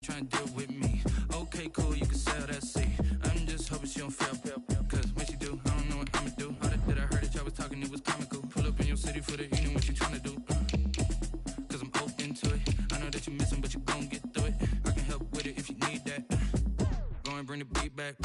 trying to deal with me. Okay, cool, you can sell that seat. I'm just hoping she don't fail. Cause when she do, I don't know what I'ma do. All that I heard that y'all was talking, it was comical. Pull up in your city for the evening, what you trying to do? Cause I'm open to it. I know that you're missing, but you gon' get through it. I can help with it if you need that. Go and bring the beat back.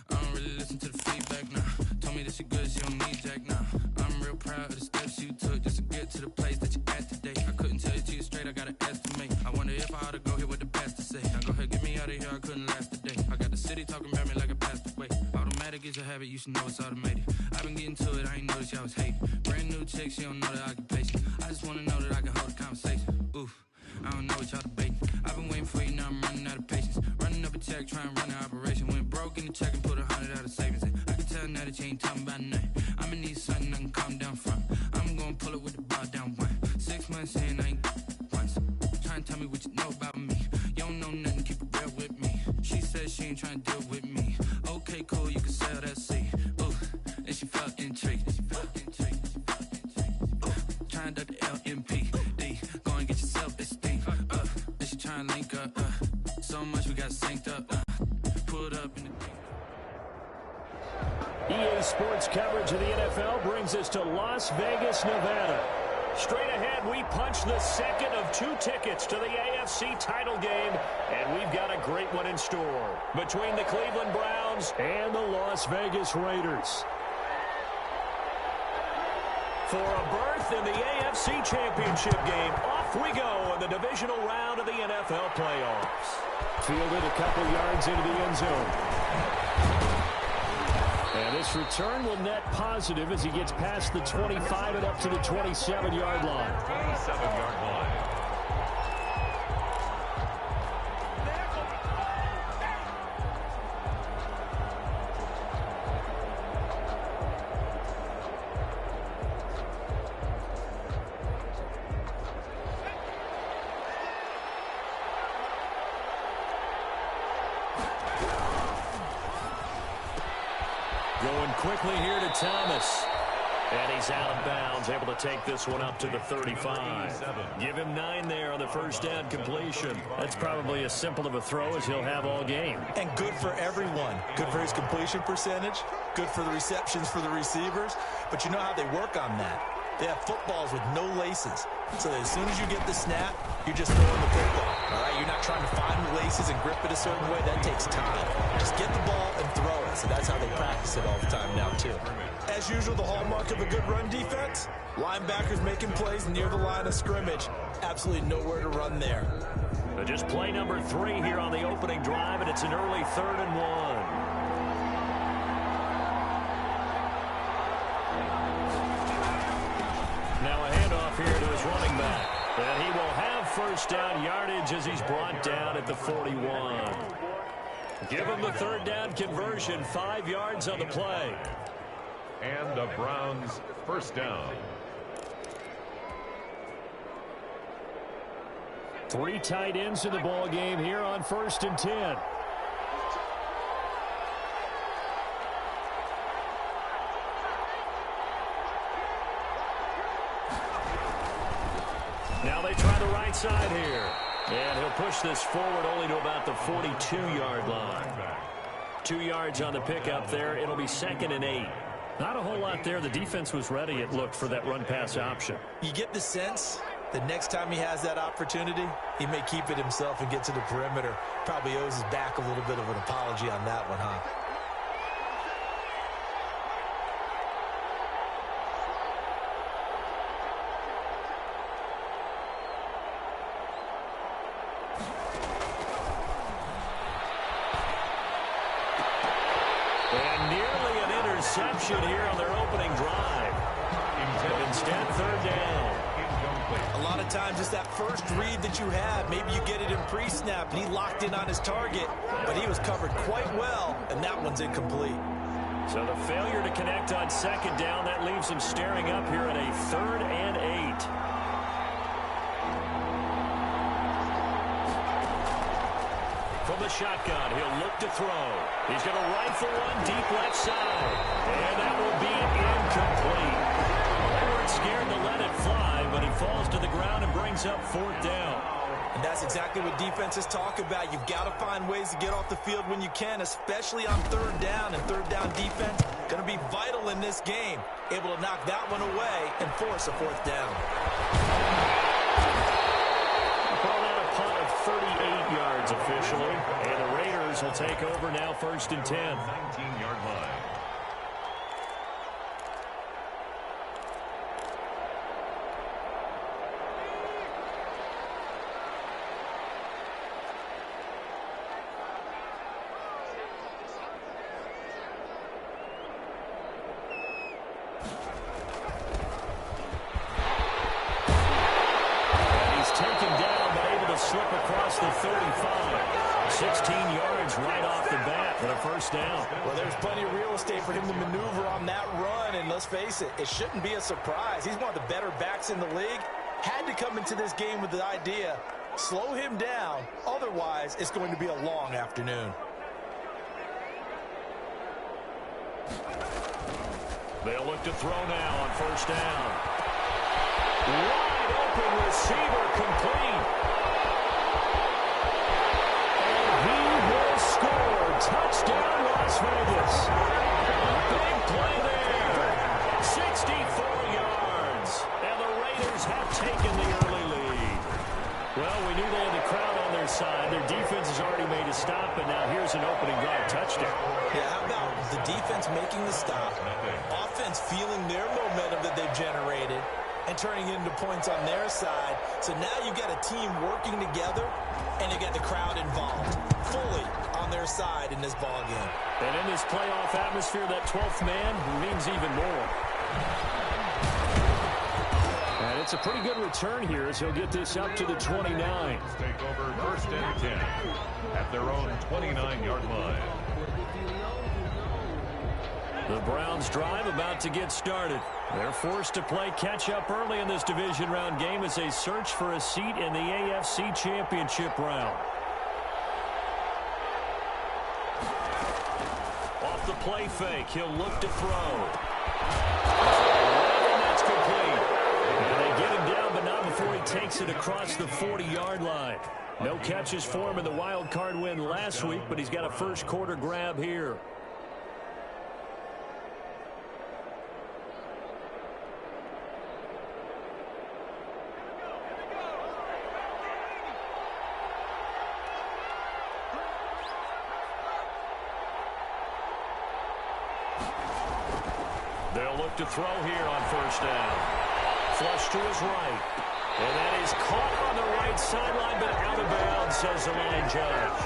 I don't really listen to the feedback, nah. Told me that she good, she don't need Jack, nah. I'm real proud of the steps you took just to get to the place that you at today. I couldn't tell you to you straight, I gotta estimate. I wonder if I ought to go here with the pastor say. Now go ahead, get me out of here, I couldn't last a day. I got the city talking about me like I passed away. Automatic is a habit, you should know it's automated. I've been getting to it, I ain't noticed y'all was hating. Brand new chick, she don't know the occupation. I just wanna know that I can hold a conversation. Oof, I don't know what y'all debating. I've been waiting for you, now I'm running out of patience. Running up a check, trying to run an operation. Went broke in the check and put 100 out of savings in. I can tell now that you ain't talking about nothing. I'ma need something I can calm down from. I'm gonna pull it with the bar down one. 6 months in, I ain't once. Trying to tell me what you know about me. You don't know nothing, keep it real with me. She said she ain't trying to deal with me. Okay, cool, you can sell that seat. Ooh, and she felt intrigued. Trying to duck the LMPD. Go and get your self-esteem. And she trying to link up. So much we got synced up. Pulled up in the EA Sports coverage of the NFL brings us to Las Vegas, Nevada. Straight ahead, we punch the second of 2 tickets to the AFC title game, and we've got a great one in store between the Cleveland Browns and the Las Vegas Raiders. For a berth in the AFC Championship game, off we go in the divisional round of the NFL playoffs. Fielded a couple yards into the end zone. And this return will net positive as he gets past the 25 and up to the 27-yard line. 27-yard line. Going quickly here to Thomas. And he's out of bounds, able to take this one up to the 35. Give him 9 there on the first down completion. That's probably as simple of a throw as he'll have all game. And good for everyone. Good for his completion percentage. Good for the receptions for the receivers. But you know how they work on that. They have footballs with no laces. So that as soon as you get the snap, you're just throwing the football. All right, you're not trying to find the laces and grip it a certain way. That takes time. Just get the ball and throw it. So that's how they practice it all the time now, too. As usual, the hallmark of a good run defense, linebackers making plays near the line of scrimmage. Absolutely nowhere to run there. Just play number 3 here on the opening drive, and it's an early 3rd and 1. Now a handoff here to his running back. And he will have first down yardage as he's brought down at the 41. Give him the 3rd down conversion, 5 yards on the play. And the Browns first down. 3 tight ends in the ball game here on 1st and 10. Now they try the right side here. And he'll push this forward only to about the 42-yard line. 2 yards on the pickup there. It'll be 2nd and 8. Not a whole lot there. The defense was ready, it looked, for that run-pass option. You get the sense that next time he has that opportunity, he may keep it himself and get to the perimeter. Probably owes his back a little bit of an apology on that one, huh? And nearly an interception here on their opening drive. Instead, 3rd down. A lot of times it's that first read that you have. Maybe you get it in pre-snap and he locked in on his target, but he was covered quite well, and that one's incomplete. So the failure to connect on 2nd down, that leaves him staring up here at a 3rd and 8. From the shotgun, he'll look to throw. He's going to rifle one deep left side. And that will be incomplete. They weren't scared to let it fly, but he falls to the ground and brings up 4th down. And that's exactly what defenses talk about. You've got to find ways to get off the field when you can, especially on third down. And third down defense going to be vital in this game. Able to knock that one away and force a fourth down. Call that a punt of 38 yards officially. And the Raiders will take over now, 1st and 10. 19-yard line. Taken down, but able to slip across the 35. 16 yards right off the bat for the first down. Well, there's plenty of real estate for him to maneuver on that run, and let's face it, it shouldn't be a surprise. He's one of the better backs in the league. Had to come into this game with the idea, slow him down, otherwise it's going to be a long afternoon. They'll look to throw now on 1st down. Wide open receiver complete. And he will score. Touchdown, Las Vegas. Big play there. 64 yards. And the Raiders have taken the early lead. Well, we knew they had the crowd on their side. Their defense has already made a stop, and now here's an opening drive touchdown. Yeah, how about the defense making the stop, offense feeling their momentum that they've generated, and turning it into points on their side. So now you've got a team working together, and you got the crowd involved, fully on their side in this ball game. And in this playoff atmosphere, that 12th man means even more. And it's a pretty good return here as he'll get this up to the 29. Take over 1st and 10 at their own 29-yard line. The Browns drive about to get started. They're forced to play catch-up early in this division round game as they search for a seat in the AFC Championship round. Off the play fake, he'll look to throw. And that's complete. And they get him down, but not before he takes it across the 40-yard line. No catches for him in the wild card win last week, but he's got a first-quarter grab here. They'll look to throw here on 1st down. Flush to his right. And that is caught on the right sideline, but out of bounds, says the line judge.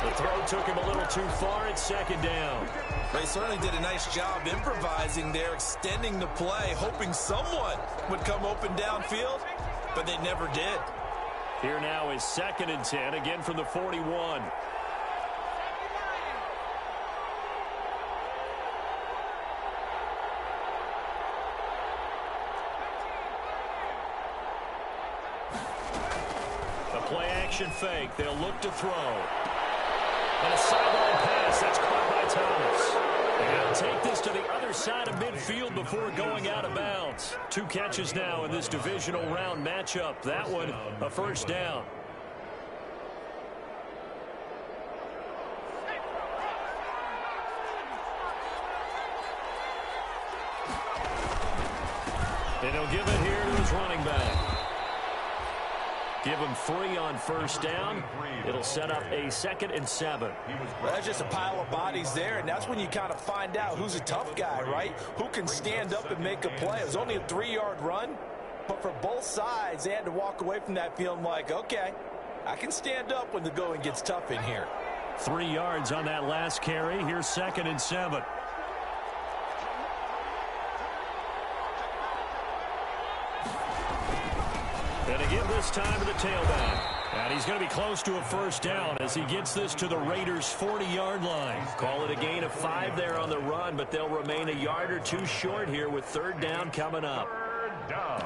The throw took him a little too far at 2nd down. They certainly did a nice job improvising there, extending the play, hoping someone would come open downfield, but they never did. Here now is 2nd and 10, again from the 41. Play-action fake. They'll look to throw. And a sideline pass. That's caught by Thomas. And they'll take this to the other side of midfield before going out of bounds. 2 catches now in this divisional round matchup. That one, a 1st down. And he'll give it here to his running back. Give him 3 on 1st down. It'll set up a 2nd and 7. Well, that's just a pile of bodies there, and that's when you kind of find out who's a tough guy, right? Who can stand up and make a play. It was only a 3-yard run, but for both sides, they had to walk away from that feeling like, okay, I can stand up when the going gets tough in here. 3 yards on that last carry. Here's 2nd and 7. And again this time to the tailback. And he's going to be close to a 1st down as he gets this to the Raiders' 40-yard line. Call it a gain of 5 there on the run, but they'll remain a yard or 2 short here with 3rd down coming up. 3rd down.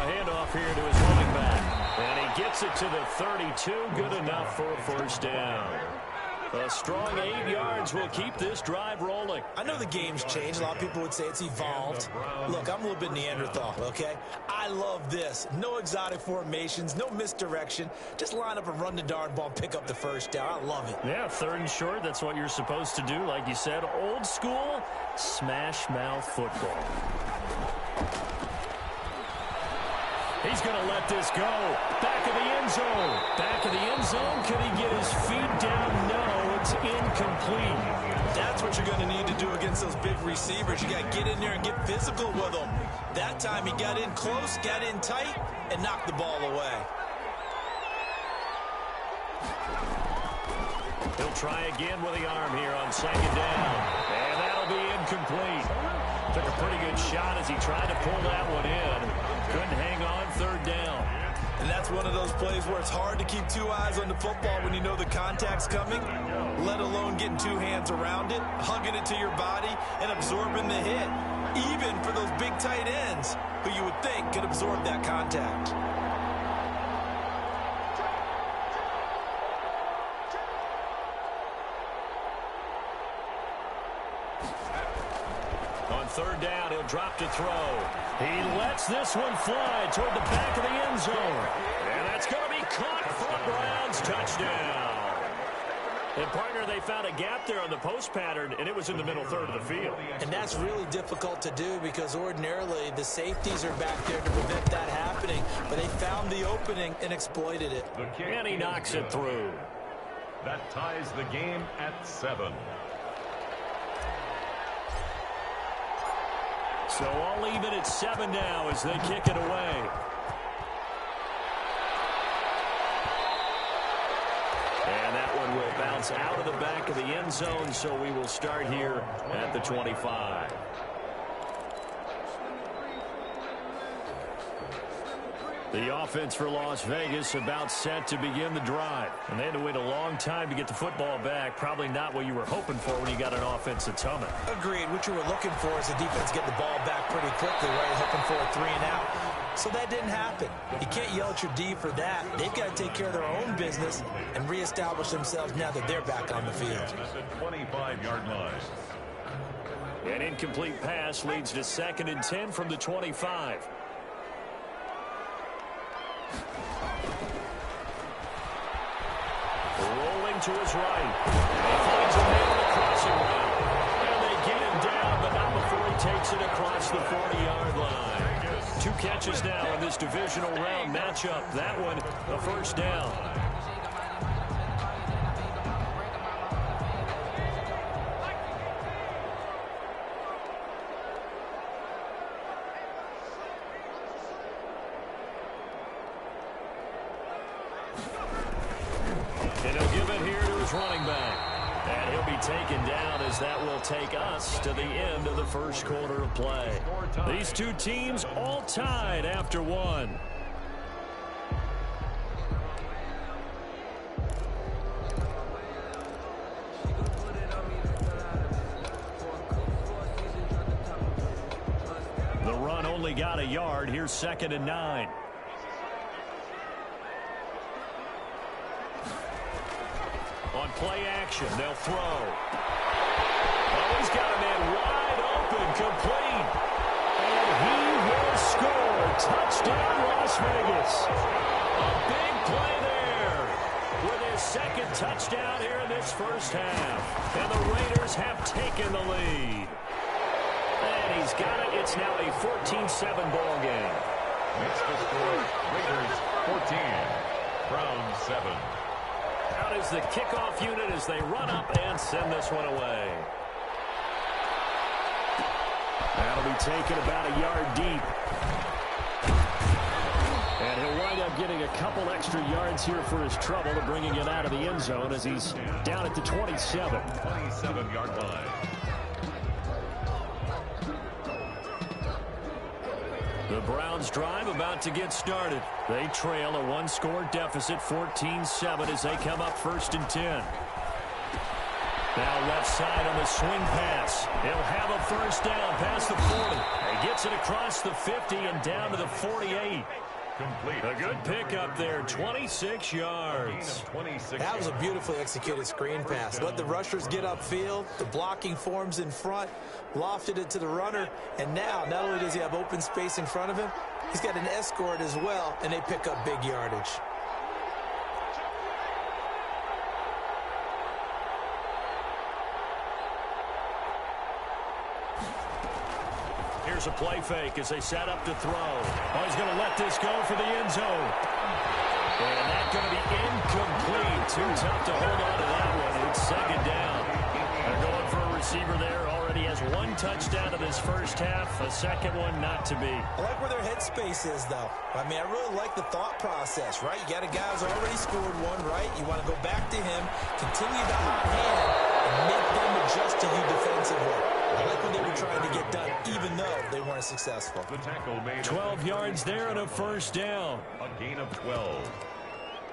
handoff here to his running back. And he gets it to the 32. Good enough for a first down. A strong 8 yards will keep this drive rolling. I know the game's changed. A lot of people would say it's evolved. Look, I'm a little bit Neanderthal, okay? I love this. No exotic formations, no misdirection. Just line up and run the darn ball and pick up the first down. I love it. Yeah, 3rd and short. That's what you're supposed to do. Like you said, old school smash mouth football. He's going to let this go. Back of the end zone. Back of the end zone. Can he get his feet down? No, it's incomplete. That's what you're going to need to do against those big receivers. You got to get in there and get physical with them. That time he got in close, got in tight, and knocked the ball away. He'll try again with the arm here on 2nd down. And that'll be incomplete. Took a pretty good shot as he tried to pull that one in. Couldn't hang on 3rd down. And that's one of those plays where it's hard to keep 2 eyes on the football when you know the contact's coming, let alone getting 2 hands around it, hugging it to your body, and absorbing the hit. Even for those big tight ends who you would think could absorb that contact. On 3rd down, he'll drop to throw. He lets this one fly toward the back of the end zone. And that's going to be caught for a Browns touchdown. And, partner, they found a gap there on the post pattern, and it was in the middle 3rd of the field. And that's really difficult to do because ordinarily the safeties are back there to prevent that happening. But they found the opening and exploited it. And he knocks it through. That ties the game at 7. So all even at 7 now as they kick it away. And that one will bounce out of the back of the end zone, so we will start here at the 25. The offense for Las Vegas about set to begin the drive. And they had to wait a long time to get the football back. Probably not what you were hoping for when you got an offense that's humming. Agreed. What you were looking for is the defense getting the ball back pretty quickly, right? Hoping for a 3 and out. So that didn't happen. You can't yell at your D for that. They've got to take care of their own business and reestablish themselves now that they're back on the field. At the 25-yard line. An incomplete pass leads to 2nd and 10 from the 25. Rolling to his right. He finds a man on the crossing route. And they get him down, but not before he takes it across the 40-yard line. 2 catches now in this divisional round matchup. That one, a first down. And he'll give it here to his running back. And he'll be taken down as that will take us to the end of the first quarter of play. These 2 teams all tied after 1. The run only got a yard. Here's 2nd and 9. On play action, they'll throw. Oh, he's got a man wide open, complete. And he will score. Touchdown, Las Vegas. A big play there with his 2nd touchdown here in this first half. And the Raiders have taken the lead. And he's got it. It's now a 14-7 ball game. Makes the score Raiders 14, Browns 7. Out is the kickoff unit as they run up and send this one away. That'll be taken about a yard deep. And he'll wind up getting a couple extra yards here for his trouble to bringing it out of the end zone as he's down at the 27. 27-yard line. The Browns drive about to get started. They trail a 1-score deficit, 14-7, as they come up 1st and 10. Now left side on the swing pass. He'll have a first down past the 40. He gets it across the 50 and down to the 48. Complete. A good pickup there, 26 yards. That was a beautifully executed screen pass. Let the rushers get upfield. The blocking forms in front. Lofted it to the runner. And now, not only does he have open space in front of him, he's got an escort as well, and they pick up big yardage. Here's a play fake as they set up to throw. Oh, he's going to let this go for the end zone. And that's going to be incomplete. Too tough to hold on to that one. It's second down. They're going for a receiver there. Already has one touchdown in this first half. A second one not to be. I like where their headspace is, though. I mean, I really like the thought process, right? You got a guy who's already scored one, right? You want to go back to him, continue the hot hand, and make them adjust to you defensively. I like what they were trying to get done, even though they weren't successful. The tackle made 12 yards there and a first down. A gain of 12.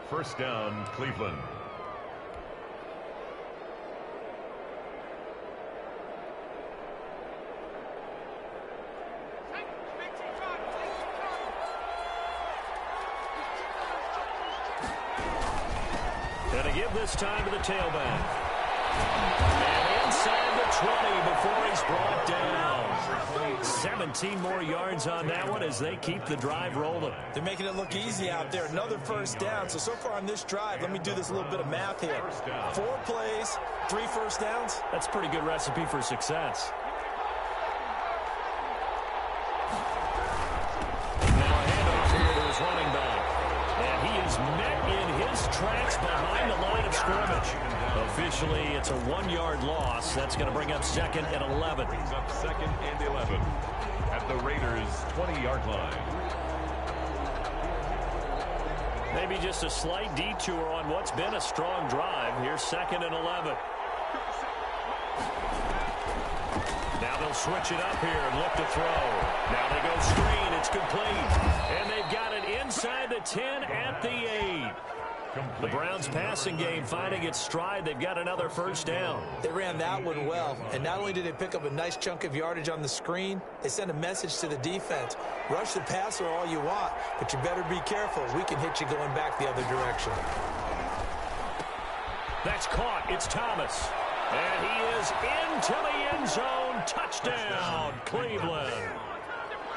First down, Cleveland. Gonna give this time to the tailback. And inside the 20 before he's brought down. 17 more yards on that one as they keep the drive rolling. They're making it look easy out there. Another first down. So far on this drive, let me do this little bit of math here. 4 plays, 3 first downs. That's a pretty good recipe for success. Now a handoff here to his running back. And he is met in his tracks behind the line of scrimmage. Officially, it's a 1-yard loss. That's going to bring up second and 11. Brings up second and 11 at the Raiders' 20-yard line. Maybe just a slight detour on what's been a strong drive. Here's second and 11. Now they'll switch it up here and look to throw. Now they go screen. It's complete. And they've got it inside the 10 at the 8. The Browns passing game finding its stride. They've got another first down. They ran that one well. And not only did they pick up a nice chunk of yardage on the screen, they sent a message to the defense. Rush the passer all you want, but you better be careful. We can hit you going back the other direction. That's caught. It's Thomas. And he is into the end zone. Touchdown, Cleveland.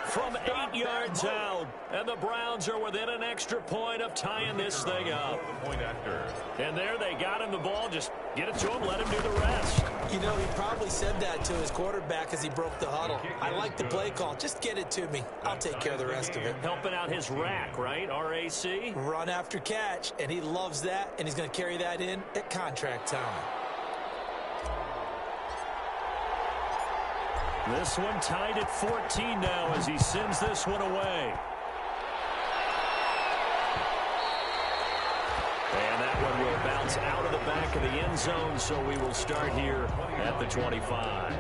From 8 yards out, and the Browns are within an extra point of tying this thing up. Point after. And there they got him the ball. Just get it to him, let him do the rest. You know, he probably said that to his quarterback as he broke the huddle. I like the play call. Just get it to me. I'll take care of the rest of it. Helping out his rack, right? RAC? Run after catch, and he loves that, and he's going to carry that in at contract time. This one tied at 14 now as he sends this one away. And that one will bounce out of the back of the end zone, so we will start here at the 25.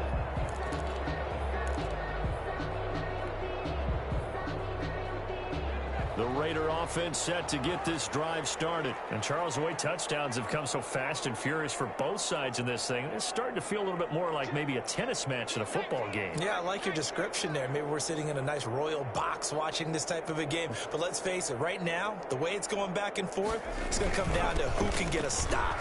The Raider offense set to get this drive started. And Charles, the way touchdowns have come so fast and furious for both sides in this thing, it's starting to feel a little bit more like maybe a tennis match than a football game. Yeah, I like your description there. Maybe we're sitting in a nice royal box watching this type of a game. But let's face it, right now, the way it's going back and forth, it's going to come down to who can get a stop.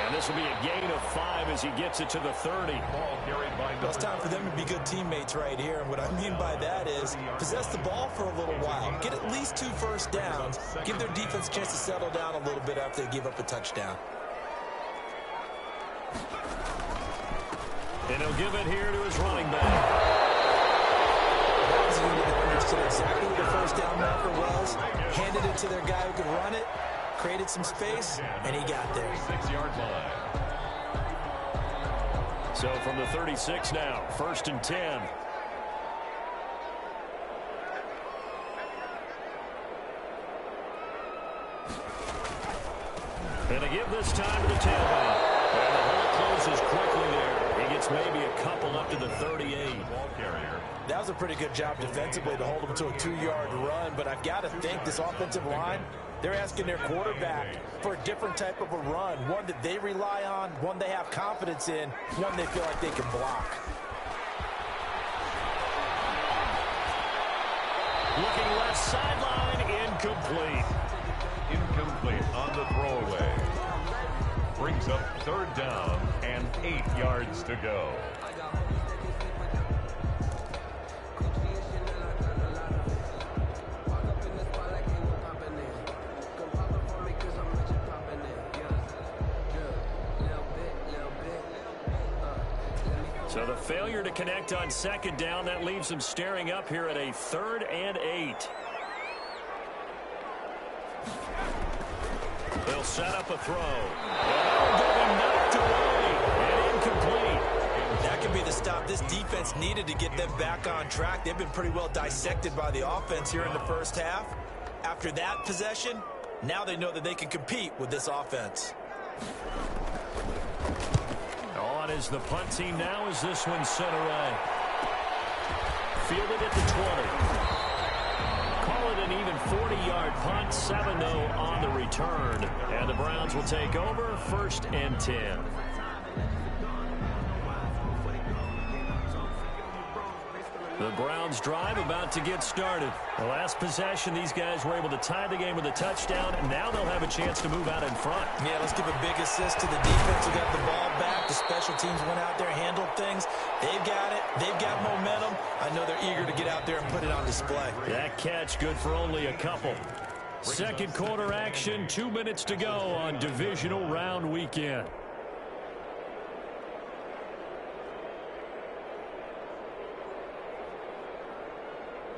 And this will be a gain of 5 as he gets it to the 30. Ball carried by Well, it's time for them to be good teammates right here. And what I mean by that is possess the ball for a little while. Get at least 2 first downs. Give their defense a chance to settle down a little bit after they give up a touchdown. And he'll give it here to his running back. That was a unit that understood exactly what the first down marker was, handed it to their guy who could run it, created some space, and he got there. 6-yard line. So from the 36 now, 1st and 10. And they give this time to the tailback. And the hole closes quickly there. He gets maybe a couple up to the 38. Ball carrier. That was a pretty good job defensively to hold him to a 2-yard run, but I've got to think this offensive line, They're asking their quarterback for a different type of a run, one that they rely on, one they have confidence in, one they feel like they can block. Looking left sideline, incomplete. Incomplete on the throwaway. Brings up 3rd down and 8 yards to go. So the failure to connect on 2nd down, that leaves them staring up here at a 3rd and 8. They'll set up a throw. And knocked away and incomplete. That could be the stop this defense needed to get them back on track. They've been pretty well dissected by the offense here in the first half. After that possession, now they know that they can compete with this offense. On is the punt team now as this one sent away. Fielded at the 20. Call it an even 40-yard punt, 7-0 on the return. And the Browns will take over 1st and 10. The Browns drive about to get started. The last possession, these guys were able to tie the game with a touchdown, and now they'll have a chance to move out in front. Yeah, let's give a big assist to the defense who got the ball back. The special teams went out there, handled things. They've got it. They've got momentum. I know they're eager to get out there and put it on display. That catch good for only a couple. 2nd quarter action, 2 minutes to go on divisional round weekend.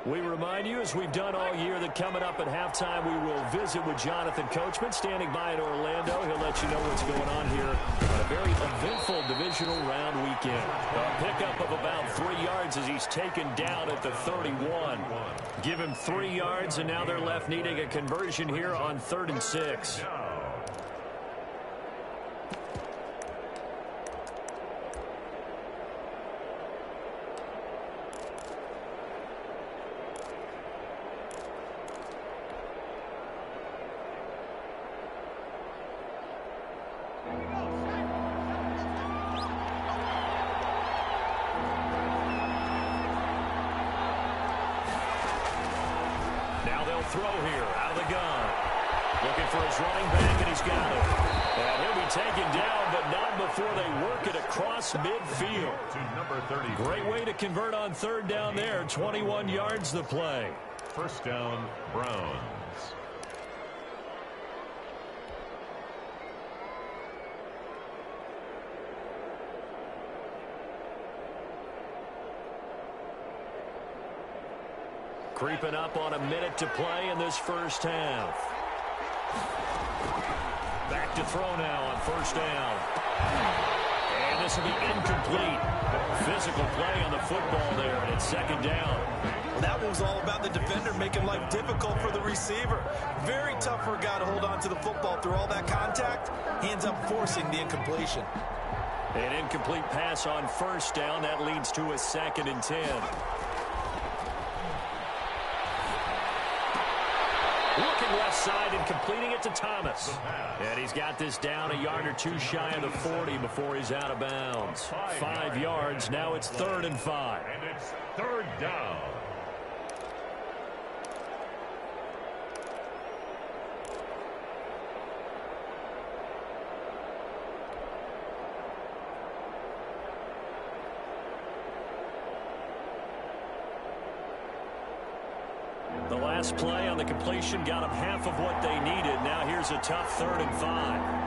We remind you, as we've done all year, that coming up at halftime, we will visit with Jonathan Coachman, standing by in Orlando. He'll let you know what's going on here on a very eventful divisional round weekend. A pickup of about 3 yards as he's taken down at the 31. Give him 3 yards, and now they're left needing a conversion here on 3rd and 6. Throw here out of the gun. Looking for his running back, and he's got it. And he'll be taken down, but not before they work it across midfield. To number 30. Great way to convert on 3rd down there. 21 yards the play. 1st down, Browns. Creeping up on a minute to play in this first half. Back to throw now on 1st down. And this will be incomplete. Physical play on the football there, and it's 2nd down. Well, that one was all about the defender making life difficult for the receiver. Very tough for a guy to hold on to the football through all that contact. He ends up forcing the incompletion. An incomplete pass on 1st down. That leads to a 2nd and 10. Looking left side and completing it to Thomas. And he's got this down a yard or 2 shy of the 40 before he's out of bounds. 5 yards. Now it's 3rd and 5. And it's 3rd down. The last play on the completion got them half of what they needed. Now here's a tough 3rd and 5.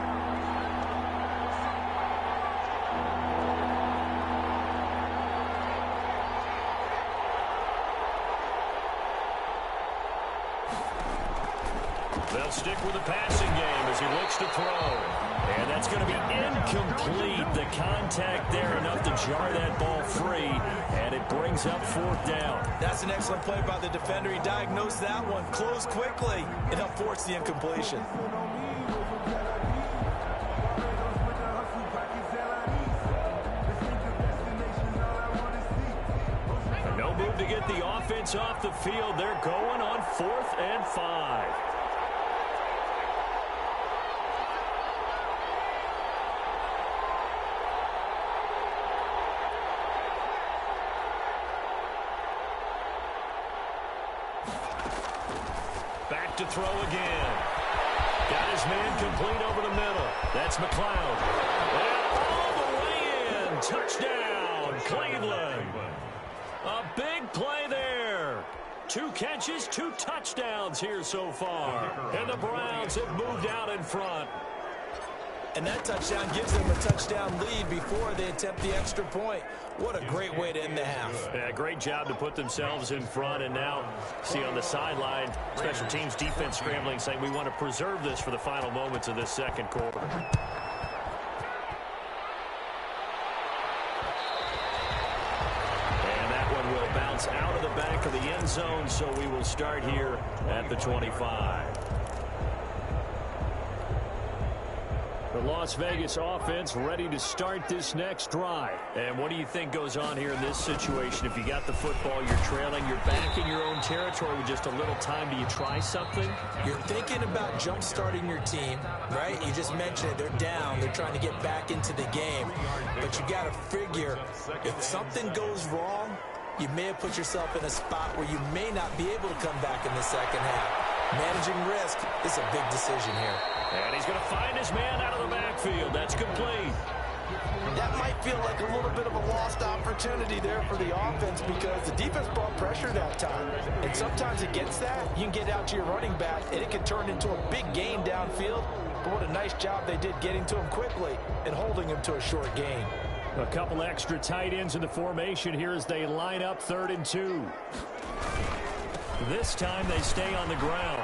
They'll stick with the passing game as he looks to throw. And that's going to be incomplete. The contact there enough to jar that ball free. And it brings up 4th down. That's an excellent play by the defender. He diagnosed that one, closed quickly, and helped force the incompletion. No move to get the offense off the field. They're going on 4th and 5. to throw again. Got his man complete over the middle. That's McLeod. And all the way in. Touchdown, Cleveland. A big play there. 2 catches, 2 touchdowns here so far. And the Browns have moved out in front. And that touchdown gives them a touchdown lead before they attempt the extra point. What a great way to end the half. Yeah, great job to put themselves in front. And now, see on the sideline, special teams defense scrambling, saying we want to preserve this for the final moments of this second quarter. Out of the back of the end zone, so we will start here at the 25. The Las Vegas offense ready to start this next drive. And what do you think goes on here in this situation? If you got the football, you're trailing, you're back in your own territory with just a little time. Do you try something? You're thinking about jump-starting your team, right? You just mentioned it. They're down. They're trying to get back into the game. But you got to figure, if something goes wrong, you may have put yourself in a spot where you may not be able to come back in the second half. Managing risk is a big decision here. And he's going to find his man out of the backfield. That's complete. That might feel like a little bit of a lost opportunity there for the offense because the defense brought pressure that time. And sometimes against that, you can get out to your running back, and it can turn into a big gain downfield. But what a nice job they did getting to him quickly and holding him to a short gain. A couple extra tight ends in the formation here as they line up 3rd and 2. This time they stay on the ground.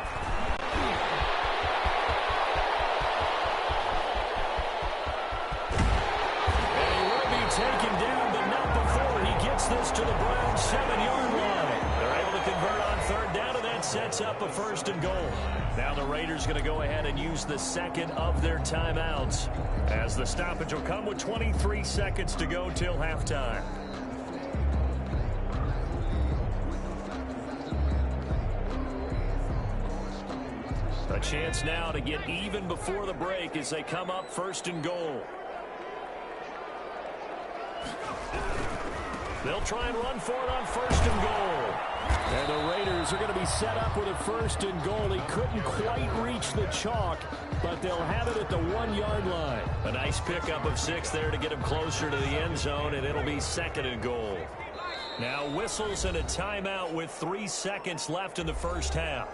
And he will be taken down, but not before he gets this to the Browns' 7-yard line. They're able to convert on 3rd down, and that sets up a 1st and goal. Now the Raiders going to go ahead and use the second of their timeouts, as the stoppage will come with 23 seconds to go till halftime. A chance now to get even before the break as they come up 1st and goal. They'll try and run for it on 1st and goal. And the Raiders are going to be set up with a 1st and goal. He couldn't quite reach the chalk, but they'll have it at the 1-yard line. A nice pickup of 6 there to get him closer to the end zone, and it'll be 2nd and goal. Now whistles and a timeout with 3 seconds left in the first half.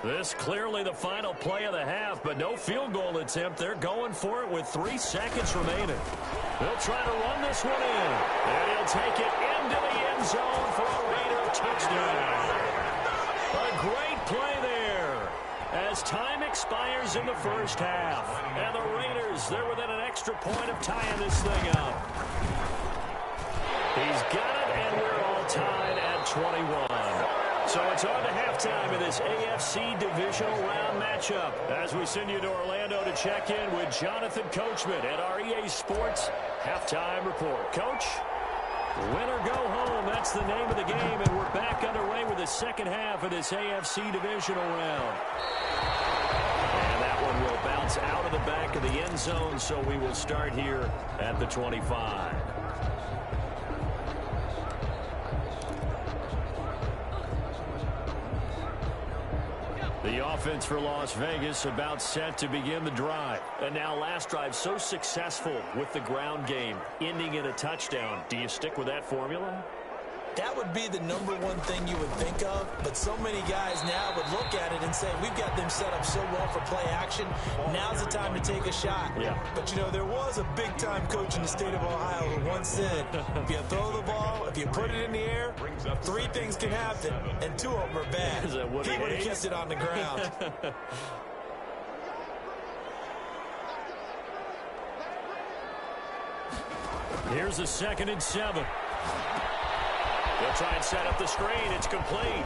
This clearly the final play of the half, but no field goal attempt. They're going for it with 3 seconds remaining. They'll try to run this one in, and he'll take it into the end zone for a Raider touchdown. A great play there as time expires in the first half. And the Raiders, they're within an extra point of tying this thing up. He's got it, and we're all tied at 21. So it's on to halftime in this AFC divisional round matchup as we send you to Orlando to check in with Jonathan Coachman at our EA Sports Halftime Report. Coach, win or go home, that's the name of the game, and we're back underway with the second half of this AFC divisional round. And that one will bounce out of the back of the end zone, so we will start here at the 25. The offense for Las Vegas about set to begin the drive. And now last drive so successful with the ground game, ending in a touchdown. Do you stick with that formula? That would be the #1 thing you would think of, but so many guys now would look at it and say, we've got them set up so well for play action. Now's the time to take a shot. Yeah. But, you know, there was a big-time coach in the state of Ohio who once said, if you throw the ball, if you put it in the air, 3 things can happen, and 2 of them are bad. Is that what he it would have is? kept it on the ground. Here's a 2nd and 7. They'll try and set up the screen. It's complete. And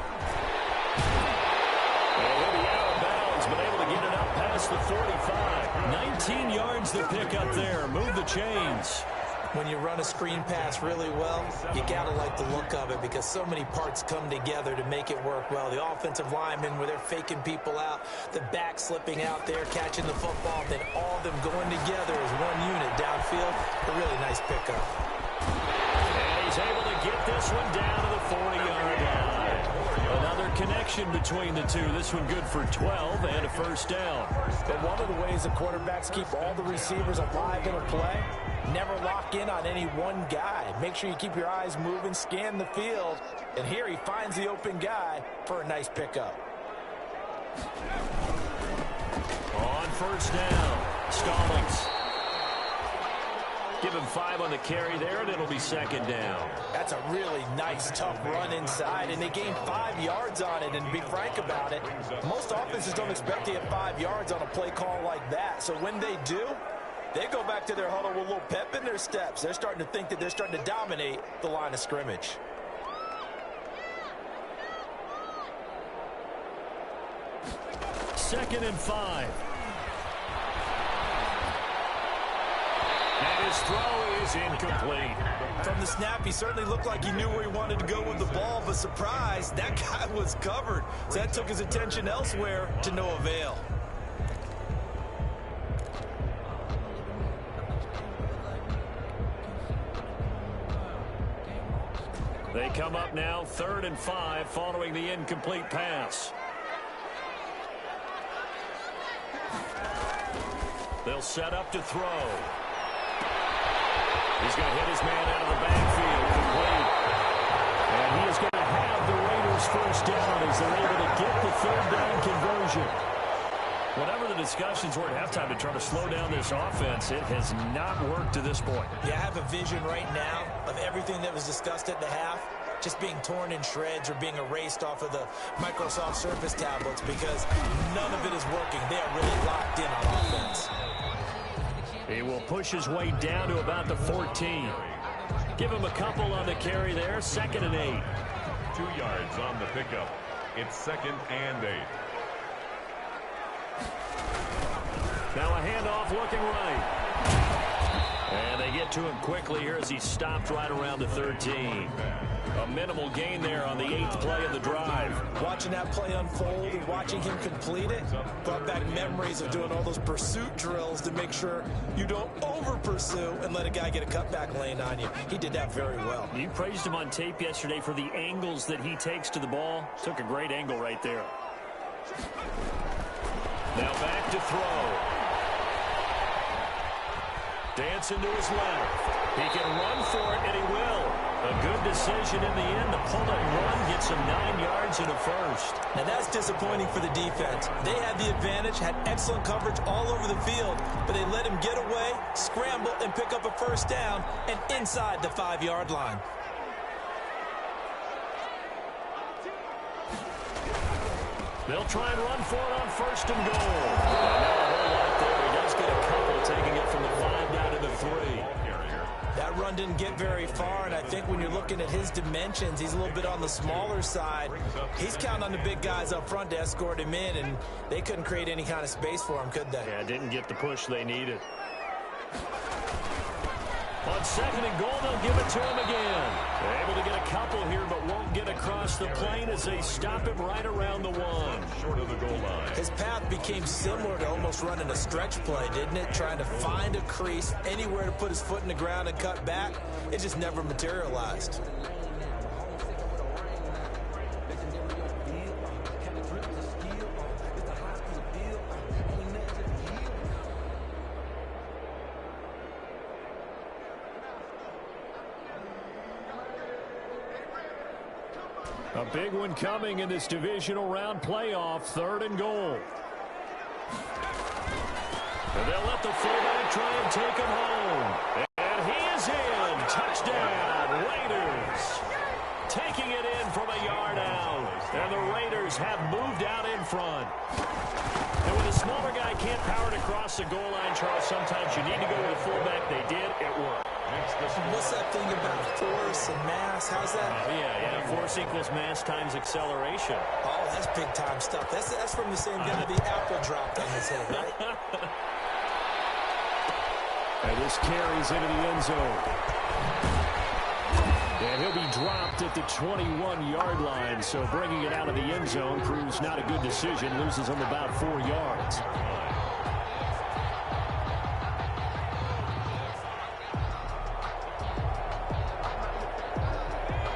he'll be out of bounds, but able to get it up past the 45. 19 yards to pick up there. Move the chains. When you run a screen pass really well, you got to like the look of it because so many parts come together to make it work well. The offensive linemen, where they're faking people out, the back slipping out there, catching the football, then all of them going together as one unit downfield. A really nice pickup. And he's able to get get this one down to the 40-yard line. Another connection between the two. This one good for 12 and a first down. But one of the ways the quarterbacks keep all the receivers alive in a play, never lock in on any one guy. Make sure you keep your eyes moving, scan the field. And here he finds the open guy for a nice pickup. On first down, Stallings. Give him 5 on the carry there, and it'll be second down. That's a really nice, tough run inside, and they gained 5 yards on it. And to be frank about it, most offenses don't expect to get 5 yards on a play call like that. So when they do, they go back to their huddle with a little pep in their steps. They're starting to think that they're starting to dominate the line of scrimmage. Second and 5. And his throw is incomplete. From the snap, he certainly looked like he knew where he wanted to go with the ball, but surprise, that guy was covered. So that took his attention elsewhere to no avail. They come up now, 3rd and 5, following the incomplete pass. They'll set up to throw. He's going to hit his man out of the backfield. Complete. And he is going to have the Raiders first down as they're able to get the 3rd down conversion. Whatever the discussions were at halftime to try to slow down this offense, it has not worked to this point. Yeah, I have a vision right now of everything that was discussed at the half just being torn in shreds or being erased off of the Microsoft Surface tablets because none of it is working. They are really locked in on offense. He will push his way down to about the 14. Give him a couple on the carry there. 2nd and 8. 2 yards on the pickup. It's 2nd and 8. Now a handoff looking right. And they get to him quickly here as he stopped right around the 13. A minimal gain there on the 8th play of the drive. Watching that play unfold and watching him complete it brought back memories of doing all those pursuit drills to make sure you don't over-pursue and let a guy get a cutback lane on you. He did that very well. You praised him on tape yesterday for the angles that he takes to the ball. Took a great angle right there. Now back to throw. Dancing to his left. He can run for it, and he will. A good decision in the end to pull it and run, gets him 9 yards and a first. Now that's disappointing for the defense. They had the advantage, had excellent coverage all over the field, but they let him get away, scramble, and pick up a first down, and inside the 5-yard line. They'll try and run for it on 1st and goal. Not a whole lot there. He does get a couple, taking it from the 5 down to the 3. That run didn't get very far, and I think when you're looking at his dimensions, he's a little bit on the smaller side. He's counting on the big guys up front to escort him in, and they couldn't create any kind of space for him, could they? Yeah, didn't get the push they needed. On 2nd and goal, they'll give it to him again. They're able to get a couple here, but won't get across the plane as they stop him right around the 1. Short of the goal line. His path became similar to almost running a stretch play, didn't it? Trying to find a crease, anywhere to put his foot in the ground and cut back. It just never materialized. A big one coming in this divisional round playoff, 3rd and goal. And they'll let the fullback try and take him home. And he is in. Touchdown, Raiders. Taking it in from a yard out. And the Raiders have moved out in front. And when a smaller guy can't power it across the goal line, Charles, sometimes you need to go to the fullback. They did. It worked. What's that thing about force and mass? How's that? Yeah. Force equals mass times acceleration. Oh, that's big-time stuff. That's from the same guy the apple dropped on his head, right? And this carries into the end zone. And he'll be dropped at the 21-yard line, so bringing it out of the end zone proves not a good decision. Loses him about 4 yards.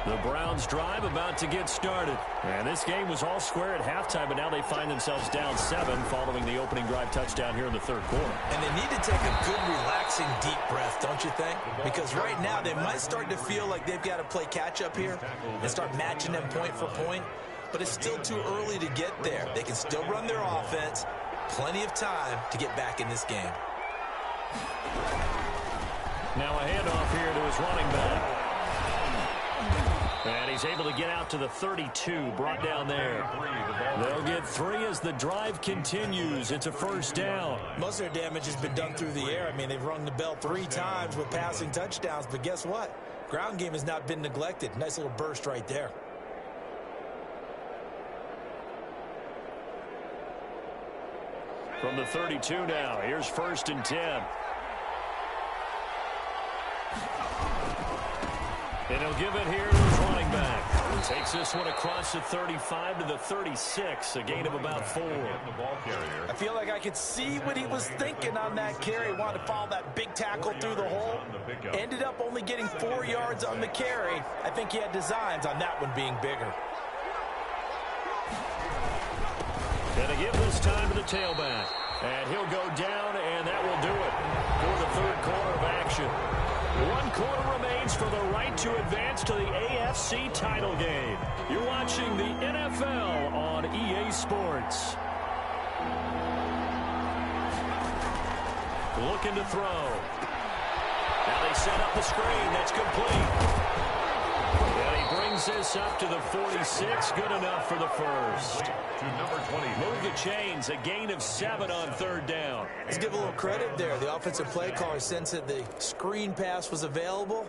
The Browns drive about to get started. And this game was all square at halftime, but now they find themselves down 7 following the opening drive touchdown here in the third quarter. And they need to take a good, relaxing, deep breath, don't you think? Because right now they might start to feel like they've got to play catch-up here and start matching them point for point. But it's still too early to get there. They can still run their offense. Plenty of time to get back in this game. Now a handoff here to his running back. And he's able to get out to the 32, brought down there. They'll get 3 as the drive continues. It's a first down. Most of their damage has been done through the air. I mean, they've rung the bell 3 times with passing touchdowns, but guess what? Ground game has not been neglected. Nice little burst right there. From the 32 now, here's 1st and 10. And he'll give it here to his running back. He takes this one across the 35 to the 36, a gain of about 4. I feel like I could see what he was thinking on that carry. Wanted to follow that big tackle through the hole. Ended up only getting 4 yards on the carry. I think he had designs on that one being bigger. Gonna give this time to the tailback. And he'll go down, and that will do it for the third quarter of action. 1 quarter remains for the right to advance to the AFC title game. You're watching the NFL on EA Sports. Looking to throw. Now they set up the screen. That's complete. And he brings this up to the 46. Good enough for the first. To number 20. Move the chains. A gain of 7 on 3rd down. Let's give a little credit there. The offensive play caller sensed that the screen pass was available.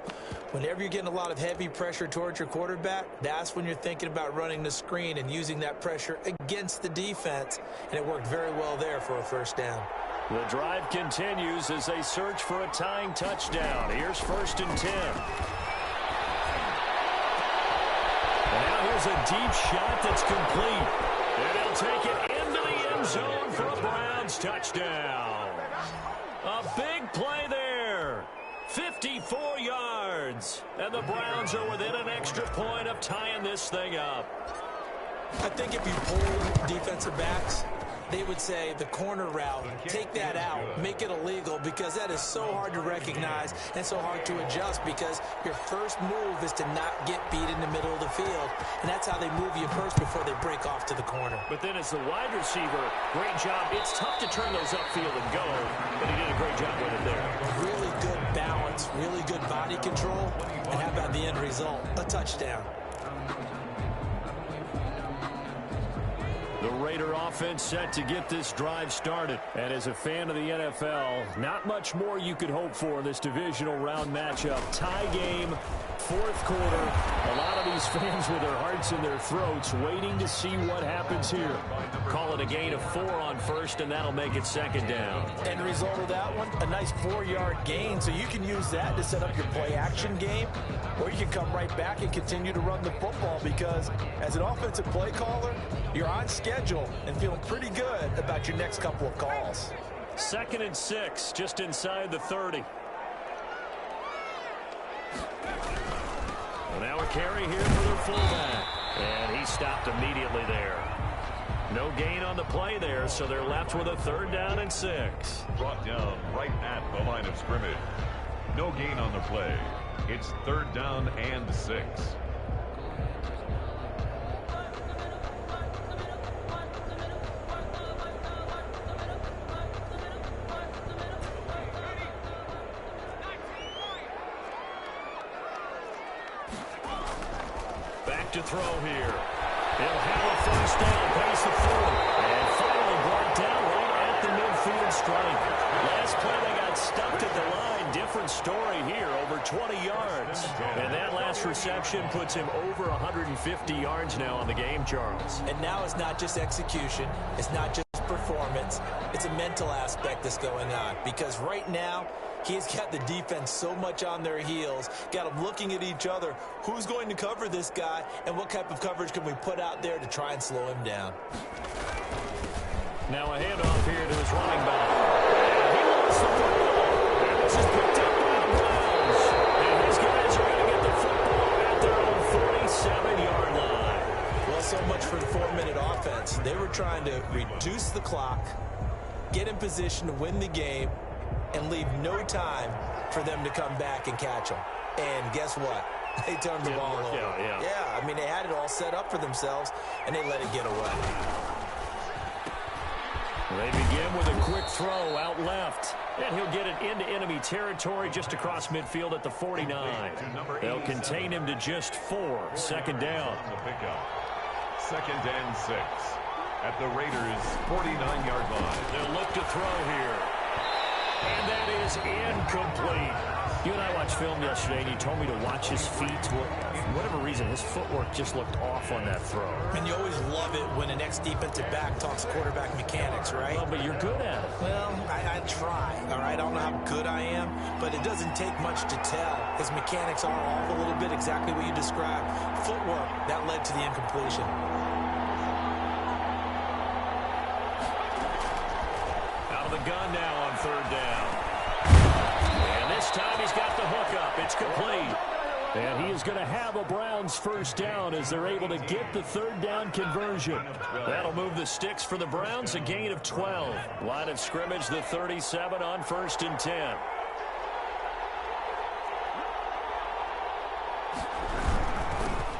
Whenever you're getting a lot of heavy pressure towards your quarterback, that's when you're thinking about running the screen and using that pressure against the defense. And it worked very well there for a first down. The drive continues as they search for a tying touchdown. Here's 1st and 10. And now here's a deep shot that's complete. And he'll take it into the end zone for a Browns touchdown. A big play there. 54 yards. And the Browns are within an extra point of tying this thing up. I think if you pull defensive backs, they would say the corner route, take that out, make it illegal, because that is so hard to recognize and so hard to adjust, because your first move is to not get beat in the middle of the field, and that's how they move you first before they break off to the corner. But then as the wide receiver, great job. It's tough to turn those upfield and go, but he did a great job with it there. Really good balance, really good body control, and how about the end result? A touchdown. The Raider offense set to get this drive started. And as a fan of the NFL, not much more you could hope for in this divisional round matchup. Tie game, 4th quarter. A lot of these fans with their hearts in their throats waiting to see what happens here. Call it a gain of 4 on 1st, and that'll make it 2nd down. And the result of that one, a nice 4-yard gain. So you can use that to set up your play-action game, or you can come right back and continue to run the football, because as an offensive play caller, you're on schedule and feeling pretty good about your next couple of calls. 2nd and 6, just inside the 30. Well, now a carry here for their fullback. And he stopped immediately there. No gain on the play there, so they're left with a 3rd down and 6. Brought down right at the line of scrimmage. No gain on the play. It's 3rd down and 6. Back to throw here. He'll have a 1st down, pace of 4. And finally brought down right at the midfield stripe. Last play they got stuffed at the line. Different story here, over 20 yards. And that last reception puts him over 150 yards now on the game, Charles. And now it's not just execution. It's not just performance. It's a mental aspect that's going on, because right now he's got the defense so much on their heels, got them looking at each other. Who's going to cover this guy, and what type of coverage can we put out there to try and slow him down? Now a handoff here to his running back. And he lost the football. And this is picked up by the Browns. And these guys are going to get the football at their own 40. for the 4-minute offense. They were trying to reduce the clock, get in position to win the game, and leave no time for them to come back and catch them. And guess what? They turned the ball over. Yeah, I mean, they had it all set up for themselves, and they let it get away. They begin with a quick throw out left. And he'll get it into enemy territory just across midfield at the 49. They'll contain him to just 4. Second down. Second and 6 at the Raiders' 49-yard line. They'll look to throw here. And that is incomplete. You and I watched film yesterday, and you told me to watch his feet. For whatever reason, his footwork just looked off on that throw. And you always love it when an ex-defensive back talks quarterback mechanics, right? Well, but you're good at it. Well, I try, all right? I don't know how good I am, but it doesn't take much to tell. His mechanics are off a little bit, exactly what you described. Footwork, that led to the incompletion. Out of the gun now on third down. And this time he's got the hook up. It's complete. And he is going to have a Browns first down as they're able to get the third down conversion. That'll move the sticks for the Browns, a gain of 12. Line of scrimmage, the 37 on 1st and 10.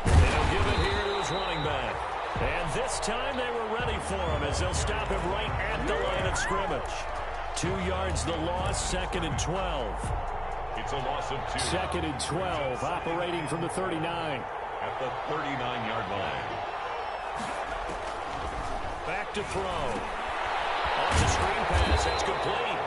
They'll give it here to his running back. And this time they were ready for him as they'll stop him right at the line of scrimmage. 2 yards the loss, 2nd and 12. It's a loss of 2. 2nd and 12, operating from the 39. At the 39-yard line. Back to throw. Off the screen pass, it's complete.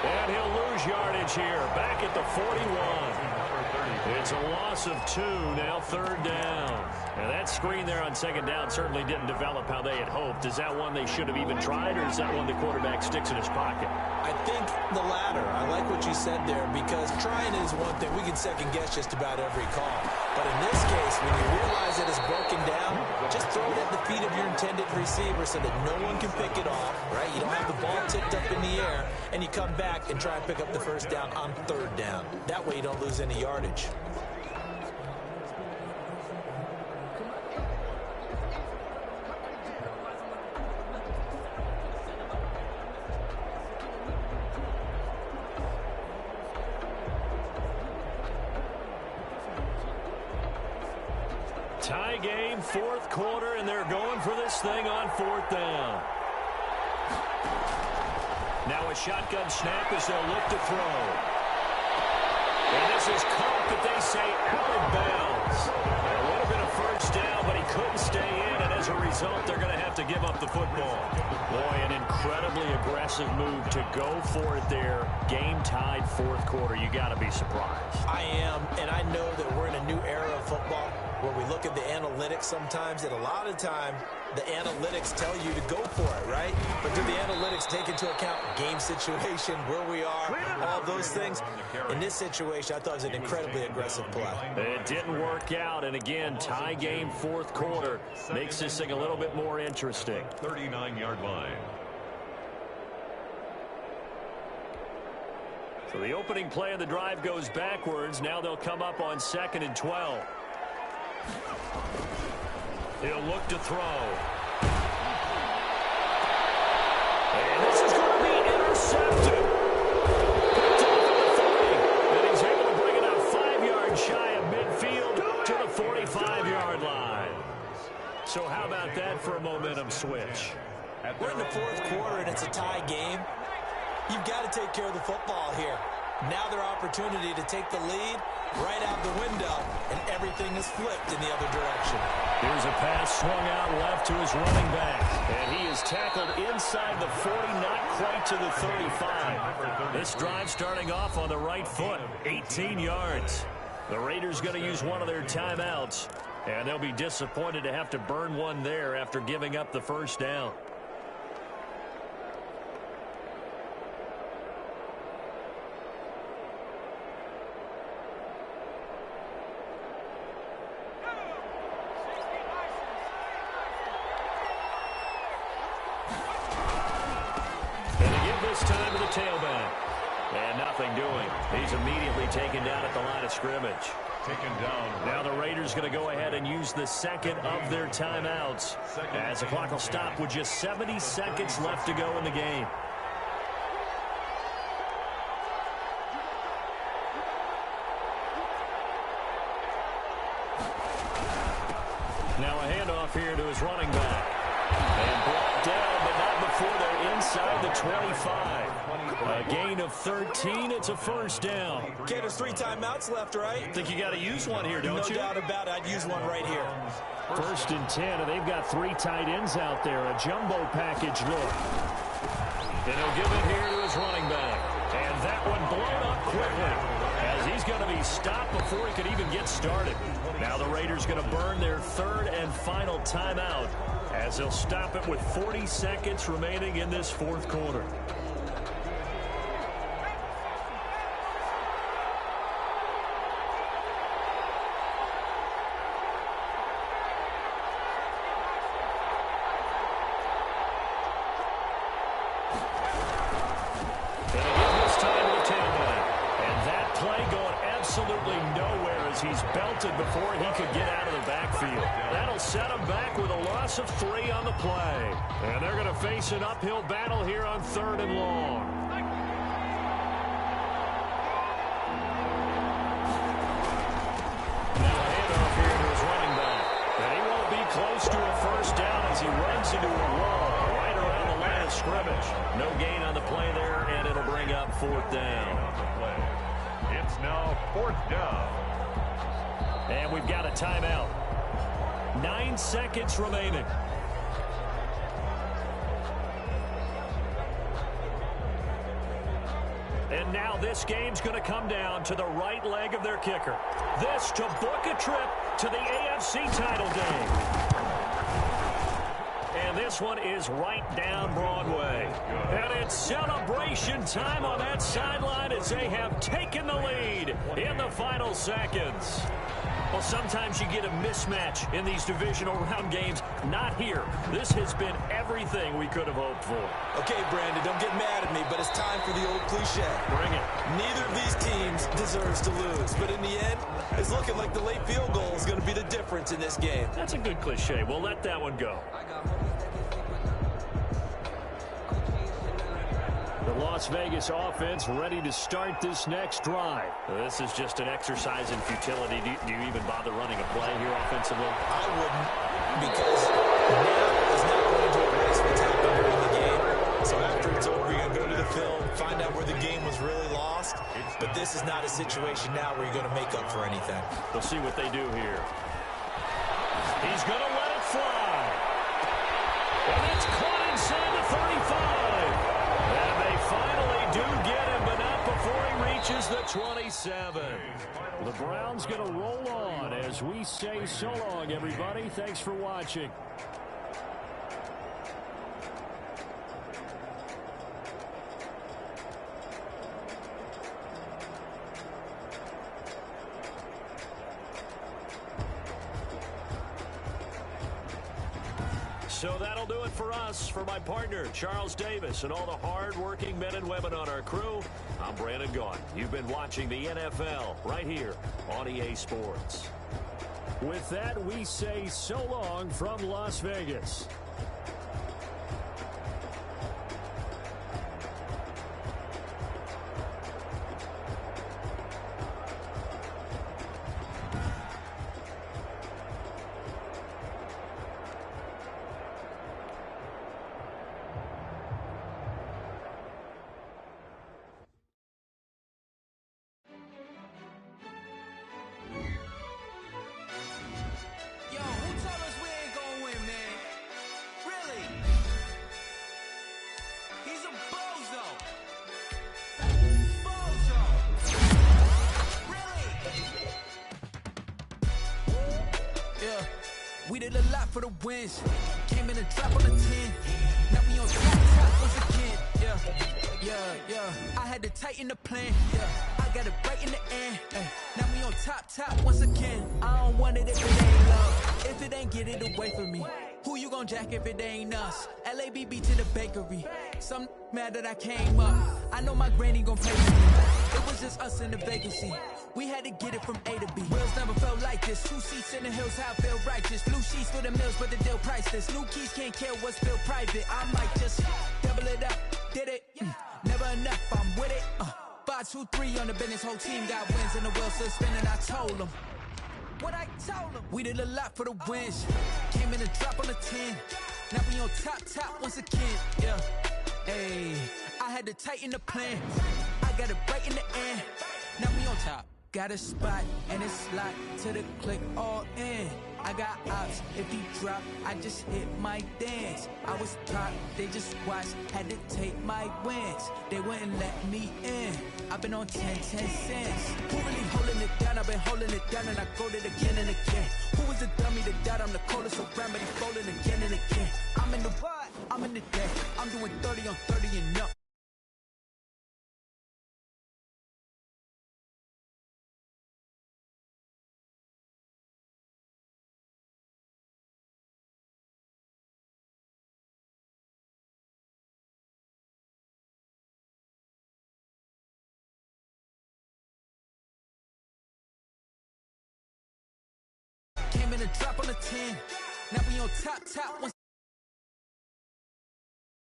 And he'll lose yardage here, back at the 41. It's a loss of 2, now third down. Now that screen there on second down certainly didn't develop how they had hoped. Is that one they should have even tried, or is that one the quarterback sticks in his pocket? I think the latter. I like what you said there, because trying is one thing. We can second guess just about every call. But in this case, when you realize that it's broken down, just throw it at the feet of your intended receiver so that no one can pick it off, right? You don't have the ball tipped up in the air, and you come back and try and pick up the first down on third down. That way you don't lose any yardage. Tie game, 4th quarter, and they're going for this thing on 4th down. Now a shotgun snap as they'll look to throw. And this is caught, but they say out of bounds. It would have been a first down, but he couldn't stay in, and as a result, they're going to have to give up the football. Boy, an incredibly aggressive move to go for it there. Game tied, 4th quarter. You got to be surprised. I am, and I know that we're in a new era of football where we look at the analytics sometimes, and a lot of time the analytics tell you to go for it, right? But do the analytics take into account game situation, where we are, all those things? In this situation, I thought it was an incredibly aggressive play. It didn't work out, and again, tie game, 4th quarter. Makes this thing a little bit more interesting. 39-yard line. So the opening play of the drive goes backwards. Now they'll come up on 2nd and 12. He'll look to throw. And this is going to be intercepted. Picked off at the 40. And he's able to bring it out 5 yards shy of midfield to the 45-yard line. So how about that for a momentum switch? We're in the 4th quarter, and it's a tie game. You've got to take care of the football here. Now their opportunity to take the lead right out the window, and everything is flipped in the other direction. Here's a pass swung out left to his running back. And he is tackled inside the 40, not quite to the 35. This drive starting off on the right foot, 18 yards. The Raiders going to use one of their timeouts, and they'll be disappointed to have to burn one there after giving up the first down. This time to the tailback. And nothing doing. He's immediately taken down at the line of scrimmage. taken down. Now the Raiders going to go ahead and use the second of their timeouts as the clock will stop with just 70 seconds left to go in the game. Now a handoff here to his running back. And brought down, but not before they're inside the 25. A gain of 13. It's a first down. Okay, there's 3 timeouts left, right? Think you got to use one here, don't you? No doubt about it. I'd use one right here. First and 10, and they've got 3 tight ends out there. A jumbo package look. And he'll give it here to his running back. And that one blown up quickly as he's going to be stopped before he could even get started. Now the Raiders going to burn their 3rd and final timeout as they'll stop it with 40 seconds remaining in this 4th quarter. Before he could get out of the backfield. That'll set him back with a loss of 3 on the play. And they're going to face an uphill battle here on 3rd and long. Now a handoff here to his running back. And he won't be close to a first down as he runs into a wall right around the line of scrimmage. No gain on the play there, and it'll bring up 4th down. It's now 4th down. And we've got a timeout. 9 seconds remaining. And now this game's going to come down to the right leg of their kicker. This to book a trip to the AFC title game. And this one is right down Broadway. And it's celebration time on that sideline as they have taken the lead in the final seconds. Well, sometimes you get a mismatch in these divisional round games. Not here. This has been everything we could have hoped for. Okay, Brandon, don't get mad at me, but it's time for the old cliche. Bring it. Neither of these teams deserves to lose, but in the end, it's looking like the late field goal is going to be the difference in this game. That's a good cliche. We'll let that one go. The Las Vegas offense ready to start this next drive. This is just an exercise in futility. Do you even bother running a play here offensively? I wouldn't, because now is not going to erase what's happened during the game. So after it's over, you're going to go to the film, find out where the game was really lost. But this is not a situation now where you're going to make up for anything. We'll see what they do here. He's going to let it fly. And it's caught inside the 35. And they finally do get him, but not before he reaches the 27. The Browns going to roll on as we say so long, everybody. Thanks for watching. So that'll do it for us. For my partner, Charles Davis, and all the hard-working men and women on our crew, I'm Brandon Gaughan. You've been watching the NFL right here on EA Sports. With that, we say so long from Las Vegas. We did a lot for the wins. Came in and drop on the 10. Now we on top once again. Yeah. I had to tighten the plan. Yeah, I got it right in the end. Now we on top once again. I don't want it if it ain't love. If it ain't, get it away from me. Who you gon' jack if it ain't us? LABB to the bakery. Some mad that I came up. I know my granny gon' pay for me. It was just us in the vacancy. We had to get it from A to B. Wheels never felt like this. 2 seats in the hills, how I feel righteous. Blue sheets for the mills, but the deal priceless. New keys can't care what's still private. I might just double it up. Did it? Never enough, I'm with it. 5, 2, 3 on the business. Whole team got wins and the wheels still spinning. I told them what I told them. We did a lot for the wins. Came in and drop on the 10. Now we on top once again. Yeah. Hey, I had to tighten the plan. I got it right in the end. Now we on top. Got a spot and it's locked to the click all in. I got ops, if he drop, I just hit my dance. I was top, they just watched, had to take my wins. They wouldn't let me in. I've been on 10 cents. Who really holding it down? I've been holding it down and I go it again and again. Who was the dummy that doubt I'm the coldest around, but he's folding again and again. I'm in the what? I'm in the day. I'm doing 30 on 30 and up. Came in and drop on the 10. Now we on top.